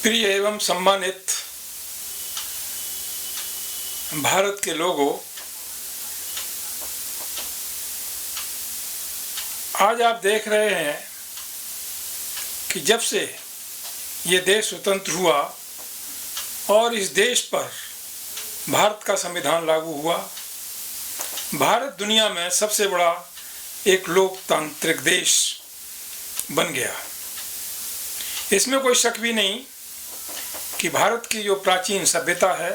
प्रिय एवं सम्मानित भारत के लोगों, आज आप देख रहे हैं कि जब से ये देश स्वतंत्र हुआ और इस देश पर भारत का संविधान लागू हुआ, भारत दुनिया में सबसे बड़ा एक लोकतांत्रिक देश बन गया। इसमें कोई शक भी नहीं कि भारत की जो प्राचीन सभ्यता है,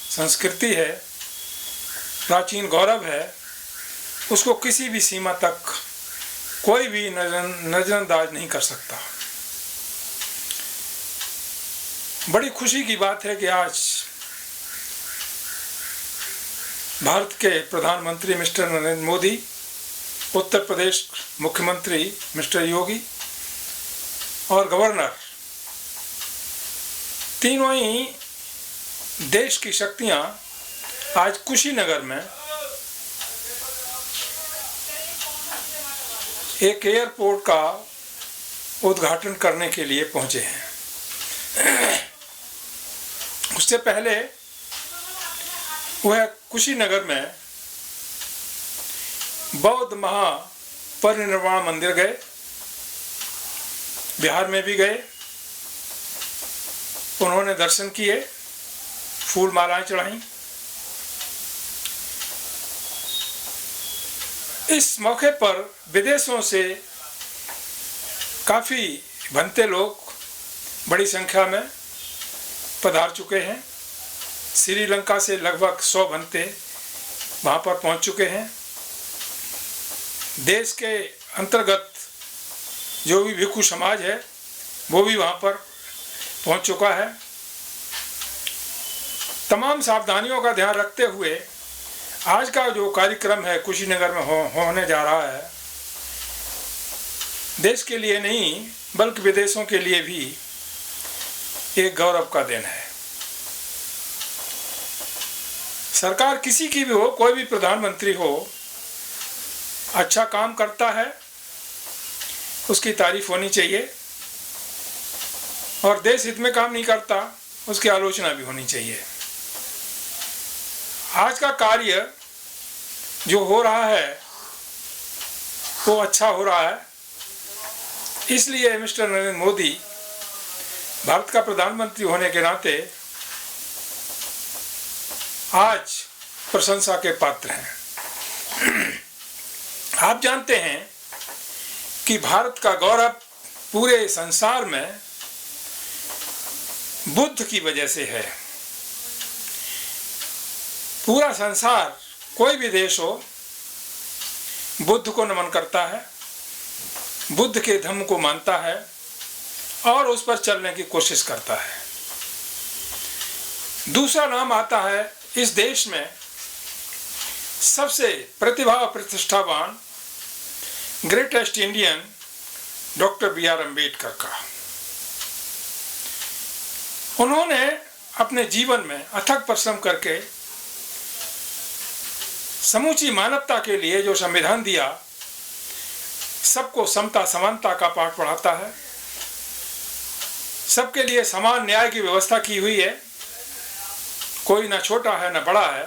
संस्कृति है, प्राचीन गौरव है, उसको किसी भी सीमा तक कोई भी नजरअंदाज नहीं कर सकता। बड़ी खुशी की बात है कि आज भारत के प्रधानमंत्री मिस्टर नरेंद्र मोदी, उत्तर प्रदेश मुख्यमंत्री मिस्टर योगी और गवर्नर, तीनों ही देश की शक्तियां आज कुशीनगर में एक एयरपोर्ट का उद्घाटन करने के लिए पहुंचे हैं। उससे पहले वह कुशीनगर में बौद्ध महापरिनिर्वाण मंदिर गए, बिहार में भी गए, उन्होंने दर्शन किए, फूल मालाएं चढ़ाई। इस मौके पर विदेशों से काफ़ी भंते लोग बड़ी संख्या में पधार चुके हैं। श्रीलंका से लगभग 100 भंते वहाँ पर पहुँच चुके हैं। देश के अंतर्गत जो भी भिक्षु समाज है वो भी वहाँ पर पहुँच चुका है। तमाम सावधानियों का ध्यान रखते हुए आज का जो कार्यक्रम है कुशीनगर में होने जा रहा है, देश के लिए नहीं बल्कि विदेशों के लिए भी एक गौरव का दिन है। सरकार किसी की भी हो, कोई भी प्रधानमंत्री हो, अच्छा काम करता है, उसकी तारीफ होनी चाहिए, और देश हित में काम नहीं करता उसकी आलोचना भी होनी चाहिए। आज का कार्य जो हो रहा है वो अच्छा हो रहा है, इसलिए मिस्टर नरेंद्र मोदी भारत का प्रधानमंत्री होने के नाते आज प्रशंसा के पात्र हैं। आप जानते हैं कि भारत का गौरव पूरे संसार में बुद्ध की वजह से है। पूरा संसार, कोई भी देश हो, बुद्ध को नमन करता है, बुद्ध के धम्म को मानता है और उस पर चलने की कोशिश करता है। दूसरा नाम आता है इस देश में सबसे प्रतिभा और प्रतिष्ठावान greatest Indian doctor B.R. Ambedkar का। उन्होंने अपने जीवन में अथक परिश्रम करके समूची मानवता के लिए जो संविधान दिया, सबको समता समानता का पाठ पढ़ाता है, सबके लिए समान न्याय की व्यवस्था की हुई है, कोई ना छोटा है ना बड़ा है।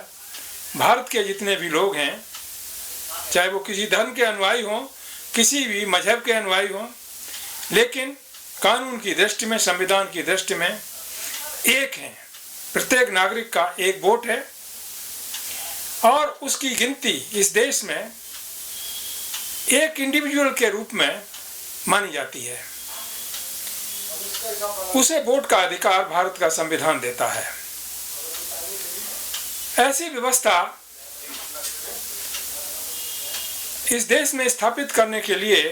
भारत के जितने भी लोग हैं, चाहे वो किसी धर्म के अनुयायी हों, किसी भी मजहब के अनुयायी हों, लेकिन कानून की दृष्टि में, संविधान की दृष्टि में एक हैं। प्रत्येक नागरिक का एक वोट है और उसकी गिनती इस देश में एक इंडिविजुअल के रूप में मानी जाती है। उसे वोट का अधिकार भारत का संविधान देता है। ऐसी व्यवस्था इस देश में स्थापित करने के लिए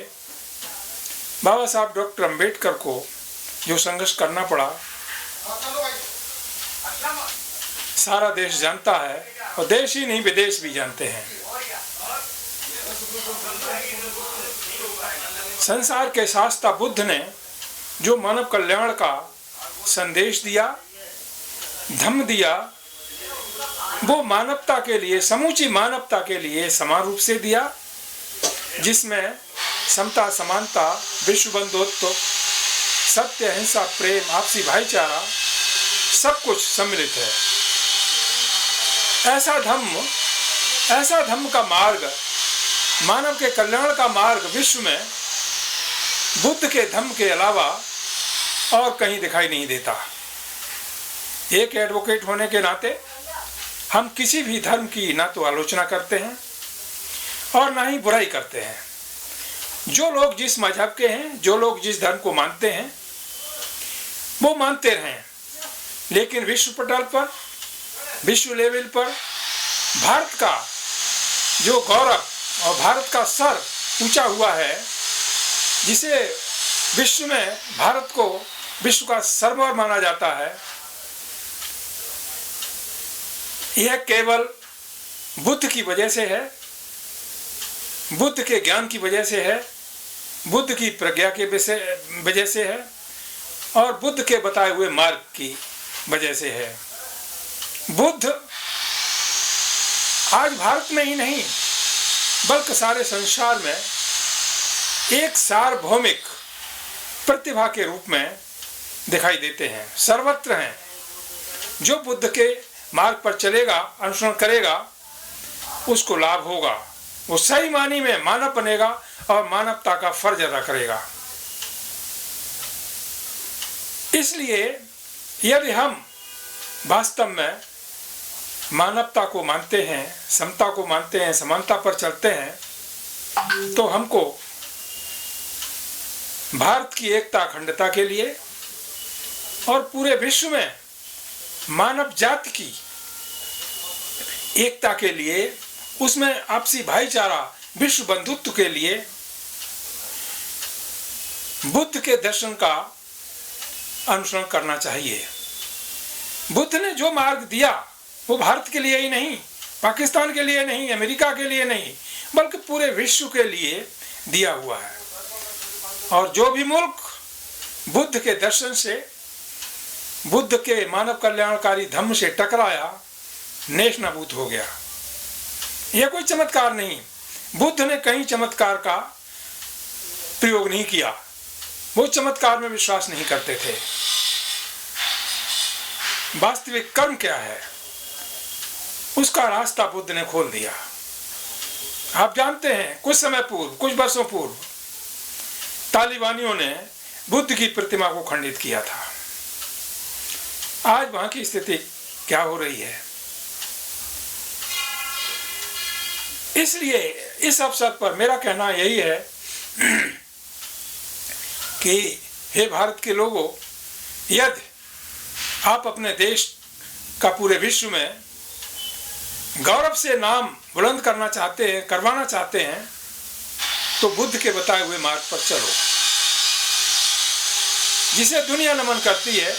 बाबा साहब डॉक्टर अम्बेडकर को जो संघर्ष करना पड़ा, सारा देश जानता है और देश ही नहीं विदेश भी जानते हैं। संसार के शास्त्र बुद्ध ने जो मानव कल्याण का संदेश दिया, धम्म दिया, वो मानवता के लिए, समूची मानवता के लिए समान रूप से दिया, जिसमें समता समानता, विश्व बंधुत्व, सत्य, अहिंसा, प्रेम, आपसी भाईचारा सब कुछ सम्मिलित है। ऐसा धम्म का मार्ग, मानव के कल्याण का मार्ग विश्व में बुद्ध के धम्म के अलावा और कहीं दिखाई नहीं देता। एक एडवोकेट होने के नाते हम किसी भी धर्म की ना तो आलोचना करते हैं और ना ही बुराई करते हैं। जो लोग जिस मजहब के हैं, जो लोग जिस धर्म को मानते हैं, वो मानते रहें, लेकिन विश्व पटल पर, विश्व लेवल पर भारत का जो गौरव और भारत का सर ऊंचा हुआ है, जिसे विश्व में भारत को विश्व का सरवर माना जाता है, यह केवल बुद्ध की वजह से है, बुद्ध के ज्ञान की वजह से है, बुद्ध की प्रज्ञा के वजह से है और बुद्ध के बताए हुए मार्ग की वजह से है। बुद्ध आज भारत में ही नहीं बल्कि सारे संसार में एक सार्वभौमिक प्रतिभा के रूप में दिखाई देते हैं, सर्वत्र हैं। जो बुद्ध के मार्ग पर चलेगा, अनुसरण करेगा, उसको लाभ होगा, वो सही मानी में मानव बनेगा और मानवता का फर्ज अदा करेगा। इसलिए यदि हम वास्तव में मानवता को मानते हैं, समता को मानते हैं, समानता पर चलते हैं, तो हमको भारत की एकता अखंडता के लिए और पूरे विश्व में मानव जाति की एकता के लिए, उसमें आपसी भाईचारा, विश्व बंधुत्व के लिए बुद्ध के दर्शन का अनुसरण करना चाहिए। बुद्ध ने जो मार्ग दिया वो भारत के लिए ही नहीं, पाकिस्तान के लिए नहीं, अमेरिका के लिए नहीं, बल्कि पूरे विश्व के लिए दिया हुआ है। और जो भी मुल्क बुद्ध के दर्शन से, बुद्ध के मानव कल्याणकारी धम्म से टकराया, नेश नाबूद हो गया। यह कोई चमत्कार नहीं, बुद्ध ने कहीं चमत्कार का प्रयोग नहीं किया, वो चमत्कार में विश्वास नहीं करते थे। वास्तविक कर्म क्या है, उसका रास्ता बुद्ध ने खोल दिया। आप जानते हैं, कुछ समय पूर्व, कुछ वर्षों पूर्व तालिबानियों ने बुद्ध की प्रतिमा को खंडित किया था। आज वहां की स्थिति क्या हो रही है? इसलिए इस अवसर पर मेरा कहना यही है कि हे भारत के लोगों, यदि आप अपने देश का पूरे विश्व में गौरव से नाम बुलंद करना चाहते हैं, करवाना चाहते हैं, तो बुद्ध के बताए हुए मार्ग पर चलो। जिसे दुनिया नमन करती है,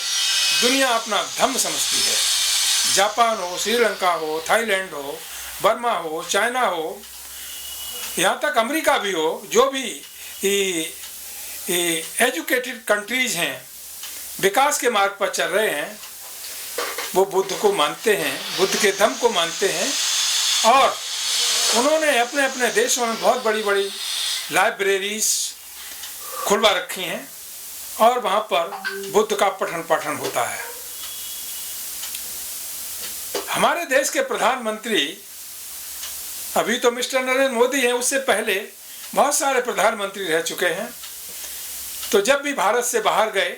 दुनिया अपना धम्म समझती है। जापान हो, श्रीलंका हो, थाईलैंड हो, बर्मा हो, चाइना हो, यहाँ तक अमेरिका भी हो, जो भी एजुकेटेड कंट्रीज हैं, विकास के मार्ग पर चल रहे हैं, वो बुद्ध को मानते हैं, बुद्ध के धम्म को मानते हैं। और उन्होंने अपने अपने देशों में बहुत बड़ी बड़ी लाइब्रेरीज खुलवा रखी हैं और वहाँ पर बुद्ध का पठन पाठन होता है। हमारे देश के प्रधानमंत्री, अभी तो मिस्टर नरेंद्र मोदी हैं, उससे पहले बहुत सारे प्रधानमंत्री रह चुके हैं। तो जब भी भारत से बाहर गए,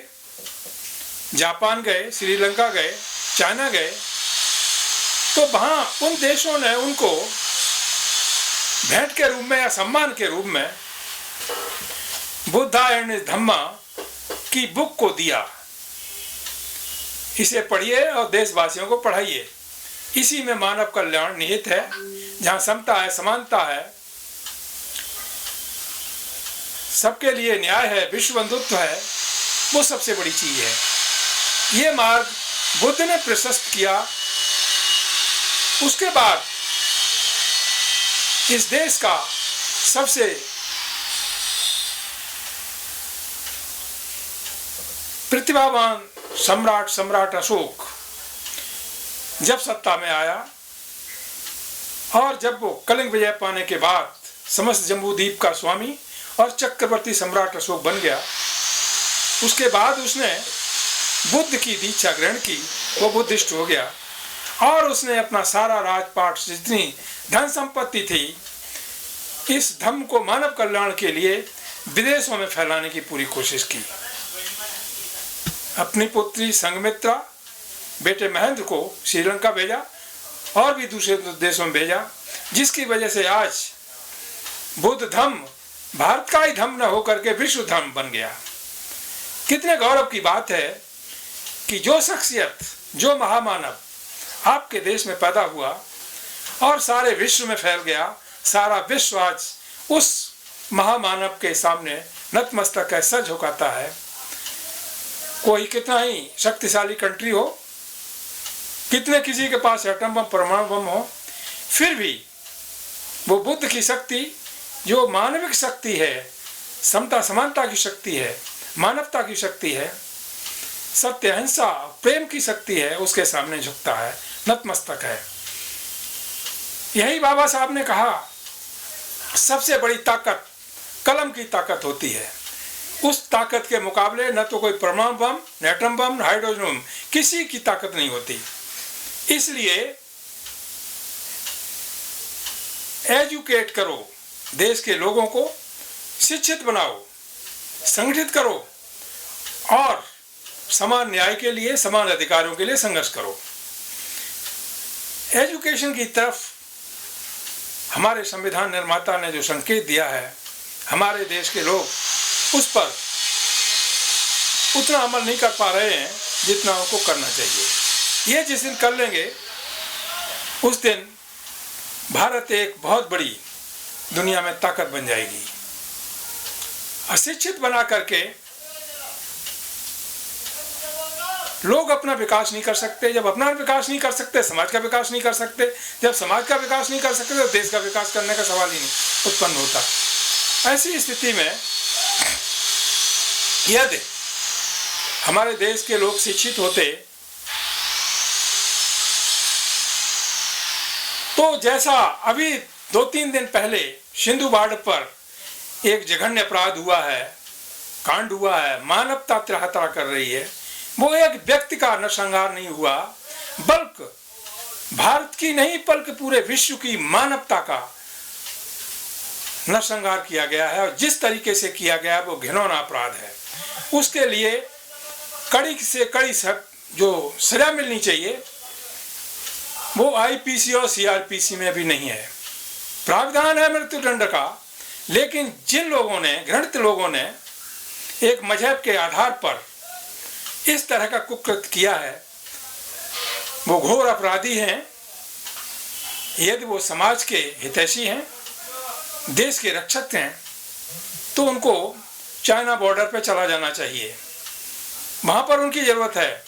जापान गए, श्रीलंका गए, चाइना गए, तो वहाँ उन देशों ने उनको भेंट के रूप में या सम्मान के रूप में बुद्धा एंड धम्मा की बुक को दिया। इसे पढ़िए और देशवासियों को पढ़ाइए। इसी में मानव कल्याण निहित है। जहाँ समता है, समानता है, सबके लिए न्याय है, विश्व बंधुत्व है, वो सबसे बड़ी चीज है। ये मार्ग बुद्ध ने प्रशस्त किया। उसके बाद इस देश का सबसे प्रतिभावान सम्राट अशोक जब सत्ता में आया और जब वो कलिंग विजय पाने के बाद समस्त जम्बू द्वीप का स्वामी और चक्रवर्ती सम्राट अशोक बन गया, उसके बाद उसने बुद्ध की दीक्षा ग्रहण की, वो बुद्धिस्ट हो गया और उसने अपना सारा राजपाट, जितनी धन संपत्ति थी, इस धर्म को मानव कल्याण के लिए विदेशों में फैलाने की पूरी कोशिश की। अपनी पुत्री संघमित्रा, बेटे महेंद्र को श्रीलंका भेजा और भी दूसरे देशों में भेजा, जिसकी वजह से आज बुद्ध धर्म भारत का ही धर्म न होकर के विश्व धर्म बन गया। कितने गौरव की बात है कि जो शख्सियत, जो महामानव आपके देश में पैदा हुआ और सारे विश्व में फैल गया, सारा विश्व आज उस महामानव के सामने नतमस्तक है, सर झुकाता है। कोई कितना ही शक्तिशाली कंट्री हो, कितने किसी के पास एटम बम, परमाणु बम हो, फिर भी वो बुद्ध की शक्ति, जो मानविक शक्ति है, समता समानता की शक्ति है, मानवता की शक्ति है, सत्य अहिंसा प्रेम की शक्ति है, उसके सामने झुकता है, नतमस्तक है। यही बाबा साहब ने कहा, सबसे बड़ी ताकत कलम की ताकत होती है। उस ताकत के मुकाबले न तो कोई परमाणु बम, न एटम बम, न हाइड्रोजन बम, किसी की ताकत नहीं होती। इसलिए एजुकेट करो, देश के लोगों को शिक्षित बनाओ, संगठित करो और समान न्याय के लिए, समान अधिकारों के लिए संघर्ष करो। एजुकेशन की तरफ हमारे संविधान निर्माता ने जो संकेत दिया है, हमारे देश के लोग उस पर उतना अमल नहीं कर पा रहे हैं जितना उनको करना चाहिए। ये जिस दिन कर लेंगे, उस दिन भारत एक बहुत बड़ी दुनिया में ताकत बन जाएगी। अशिक्षित बना करके लोग अपना विकास नहीं कर सकते। जब अपना विकास नहीं कर सकते, समाज का विकास नहीं कर सकते। जब समाज का विकास नहीं कर सकते, तो देश का विकास करने का सवाल ही नहीं उत्पन्न होता। ऐसी स्थिति में यदि हमारे देश के लोग शिक्षित होते, तो जैसा अभी 2-3 दिन पहले सिंधु बॉर्डर पर एक जघन्य अपराध हुआ है, कांड हुआ है, मानवता त्राह कर रही है, वो एक व्यक्ति का नरसंहार नहीं हुआ, बल्कि भारत की नहीं बल्कि पूरे विश्व की मानवता का नरसंहार किया गया है। और जिस तरीके से किया गया है वो घिनौना अपराध है। उसके लिए कड़ी से कड़ी जो सजा मिलनी चाहिए, वो आईपीसी और सीआरपीसी में भी नहीं है। प्रावधान है मृत्युदंड का, लेकिन जिन लोगों ने, घृणित लोगों ने एक मजहब के आधार पर इस तरह का कुकृत्य किया है, वो घोर अपराधी हैं। यदि वो समाज के हितैषी हैं, देश के रक्षक हैं, तो उनको चाइना बॉर्डर पे चला जाना चाहिए, वहाँ पर उनकी ज़रूरत है।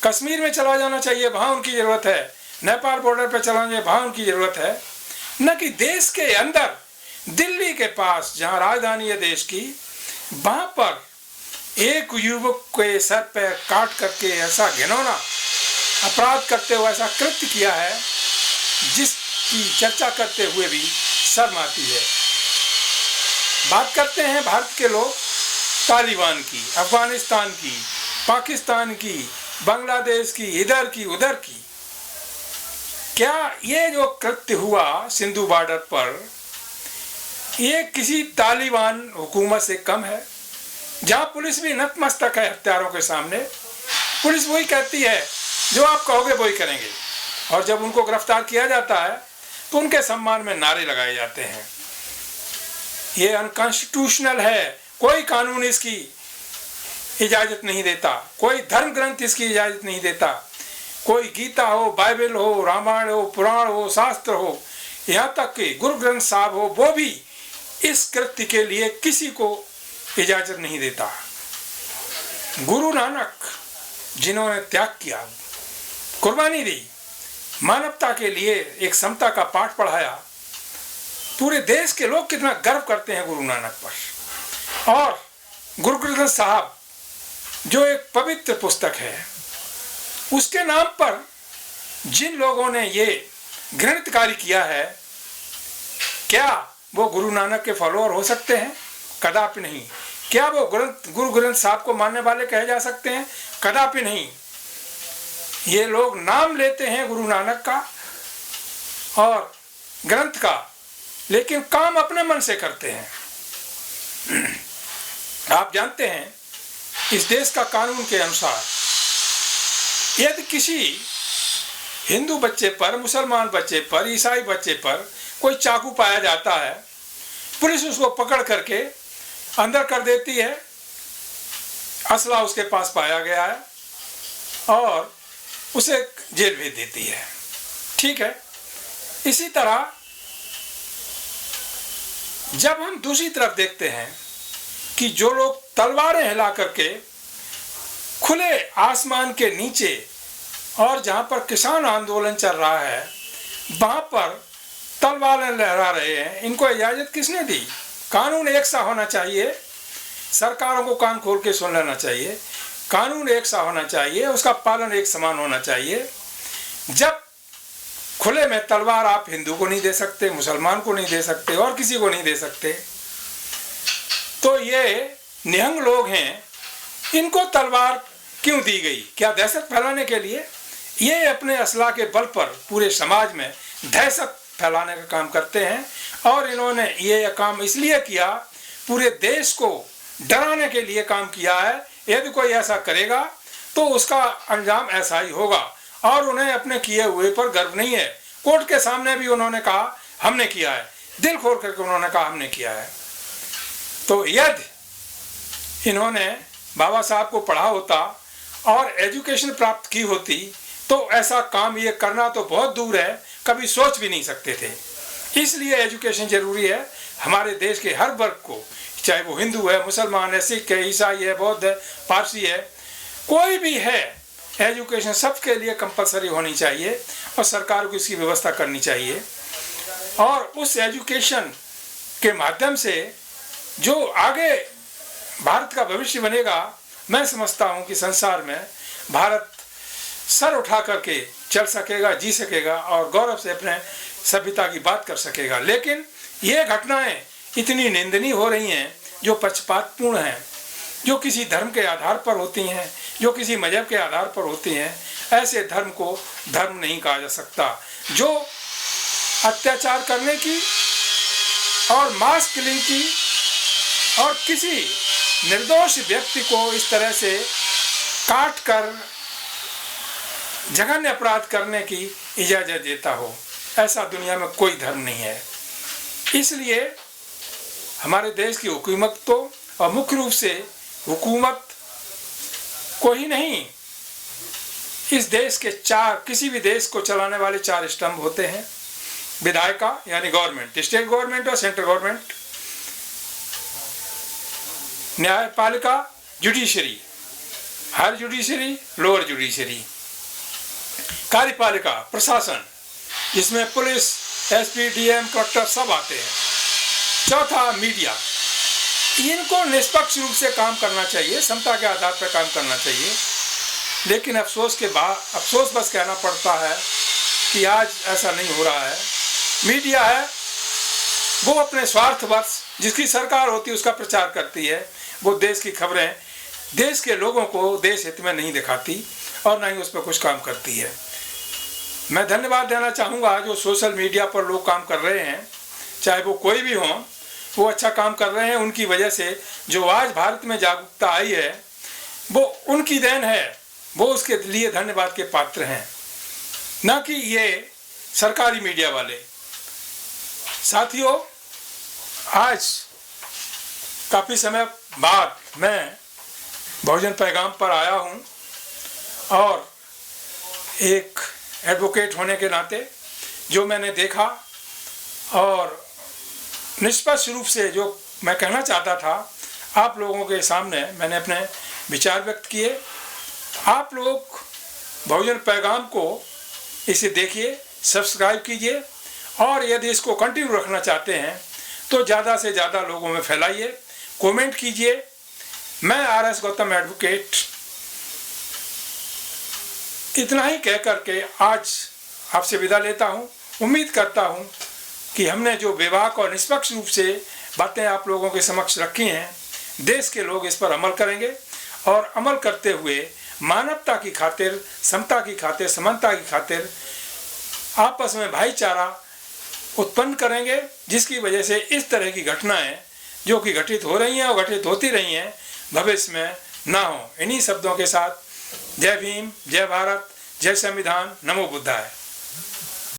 कश्मीर में चला जाना चाहिए, वहाँ उनकी ज़रूरत है। नेपाल बॉर्डर पे चला जाए, वहाँ उनकी ज़रूरत है। न कि देश के अंदर, दिल्ली के पास जहाँ राजधानी है देश की, वहाँ पर एक युवक के सर पे काट करके ऐसा घिनौना अपराध करते हुए ऐसा कृत्य किया है, जिसकी चर्चा करते हुए भी शर्म आती है। बात करते हैं भारत के लोग तालिबान की, अफगानिस्तान की, पाकिस्तान की, बांग्लादेश की, इधर की उधर की। क्या ये जो कृत्य हुआ सिंधु बॉर्डर पर, ये किसी तालिबान हुकूमत से कम है? जहाँ पुलिस भी नतमस्तक है हत्यारों के सामने। पुलिस वही कहती है जो आप कहोगे वही करेंगे, और जब उनको गिरफ्तार किया जाता है तो उनके सम्मान में नारे लगाए जाते हैं। ये अनकॉन्स्टिट्यूशनल है, कोई कानून इसकी इजाज़त नहीं देता, कोई धर्म ग्रंथ इसकी इजाज़त नहीं देता। कोई गीता हो, बाइबल हो, रामायण हो, पुराण हो, शास्त्र हो, यहाँ तक कि गुरु ग्रंथ साहब हो, वो भी इस कृत्य के लिए किसी को इजाज़त नहीं देता। गुरु नानक, जिन्होंने त्याग किया, कुर्बानी दी, मानवता के लिए एक समता का पाठ पढ़ाया, पूरे देश के लोग कितना गर्व करते हैं गुरु नानक पर। और गुरु ग्रंथ साहब जो एक पवित्र पुस्तक है, उसके नाम पर जिन लोगों ने ये घृणित कार्य किया है, क्या वो गुरु नानक के फॉलोअर हो सकते हैं? कदापि नहीं। क्या वो गुरु ग्रंथ साहब को मानने वाले कहे जा सकते हैं? कदापि नहीं। ये लोग नाम लेते हैं गुरु नानक का और ग्रंथ का, लेकिन काम अपने मन से करते हैं। आप जानते हैं इस देश का कानून के अनुसार यदि किसी हिंदू बच्चे पर, मुसलमान बच्चे पर, ईसाई बच्चे पर कोई चाकू पाया जाता है, पुलिस उसको पकड़ करके अंदर कर देती है, असला उसके पास पाया गया है और उसे जेल भेज देती है। ठीक है। इसी तरह जब हम दूसरी तरफ देखते हैं कि जो लोग तलवारें हिला करके खुले आसमान के नीचे और जहां पर किसान आंदोलन चल रहा है वहां पर तलवारें लहरा रहे हैं, इनको इजाजत किसने दी? कानून एक सा होना चाहिए, सरकारों को कान खोल के सुन लेना चाहिए। कानून एक सा होना चाहिए, उसका पालन एक समान होना चाहिए। जब खुले में तलवार आप हिंदू को नहीं दे सकते, मुसलमान को नहीं दे सकते और किसी को नहीं दे सकते, तो ये निहंग लोग हैं, इनको तलवार क्यों दी गई? क्या दहशत फैलाने के लिए? ये अपने असला के बल पर पूरे समाज में दहशत फैलाने का काम करते हैं और इन्होंने ये काम इसलिए किया, पूरे देश को डराने के लिए काम किया है। यदि कोई ऐसा करेगा तो उसका अंजाम ऐसा ही होगा और उन्हें अपने किए हुए पर गर्व नहीं है। कोर्ट के सामने भी उन्होंने कहा हमने किया है, दिल खोल करके उन्होंने कहा हमने किया है। तो यदि इन्होंने बाबा साहब को पढ़ा होता और एजुकेशन प्राप्त की होती तो ऐसा काम ये करना तो बहुत दूर है, कभी सोच भी नहीं सकते थे। इसलिए एजुकेशन जरूरी है हमारे देश के हर वर्ग को, चाहे वो हिंदू है, मुसलमान है, सिख है, ईसाई है, बौद्ध है, पारसी है, कोई भी है, एजुकेशन सबके लिए कंपलसरी होनी चाहिए और सरकार को इसकी व्यवस्था करनी चाहिए। और उस एजुकेशन के माध्यम से जो आगे भारत का भविष्य बनेगा, मैं समझता हूँ कि संसार में भारत सर उठा करके चल सकेगा, जी सकेगा और गौरव से अपने सभ्यता की बात कर सकेगा। लेकिन ये घटनाएं इतनी निंदनीय हो रही हैं जो पक्षपातपूर्ण हैं, जो किसी धर्म के आधार पर होती हैं, जो किसी मजहब के आधार पर होती हैं। ऐसे धर्म को धर्म नहीं कहा जा सकता। जो अत्याचार करने की और मास किलिंग की और किसी निर्दोष व्यक्ति को इस तरह से काट कर जघन्य अपराध करने की इजाजत देता हो, ऐसा दुनिया में कोई धर्म नहीं है। इसलिए हमारे देश की हुकूमत तो, और मुख्य रूप से हुकूमत को ही नहीं, इस देश के किसी भी देश को चलाने वाले 4 स्तंभ होते हैं। विधायिका यानी गवर्नमेंट, स्टेट गवर्नमेंट और सेंट्रल गवर्नमेंट, न्यायपालिका judiciary, higher judiciary, lower judiciary, कार्यपालिका प्रशासन जिसमें पुलिस, एसपी, डीएम, कलेक्टर सब आते हैं। चौथा मीडिया, इनको निष्पक्ष रूप से काम करना चाहिए, समता के आधार पर काम करना चाहिए। लेकिन अफसोस बस कहना पड़ता है कि आज ऐसा नहीं हो रहा है। मीडिया है वो अपने स्वार्थवश, जिसकी सरकार होती है उसका प्रचार करती है, वो देश की खबरें देश के लोगों को देश हित में नहीं दिखाती और ना ही उस पर कुछ काम करती है। मैं धन्यवाद देना चाहूँगा जो सोशल मीडिया पर लोग काम कर रहे हैं, चाहे वो कोई भी हों, वो अच्छा काम कर रहे हैं। उनकी वजह से जो आज भारत में जागरूकता आई है वो उनकी देन है, वो उसके लिए धन्यवाद के पात्र हैं, ना कि ये सरकारी मीडिया वाले। साथियों, आज काफ़ी समय बाद मैं बहुजन पैगाम पर आया हूँ और एक एडवोकेट होने के नाते जो मैंने देखा और निष्पक्ष रूप से जो मैं कहना चाहता था आप लोगों के सामने मैंने अपने विचार व्यक्त किए। आप लोग बहुजन पैगाम को इसे देखिए, सब्सक्राइब कीजिए और यदि इसको कंटिन्यू रखना चाहते हैं तो ज़्यादा से ज़्यादा लोगों में फैलाइए, कमेंट कीजिए। मैं RS गौतम एडवोकेट इतना ही कह करके आज आपसे विदा लेता हूँ। उम्मीद करता हूँ कि हमने जो बेबाक और निष्पक्ष रूप से बातें आप लोगों के समक्ष रखी हैं देश के लोग इस पर अमल करेंगे और अमल करते हुए मानवता की खातिर, समता की खातिर, समानता की खातिर आपस में भाईचारा उत्पन्न करेंगे, जिसकी वजह से इस तरह की घटनाएं जो कि घटित हो रही हैं और घटित होती रही हैं भविष्य में ना हो। इन्हीं शब्दों के साथ जय भीम, जय भारत, जय संविधान, नमो बुद्धाय।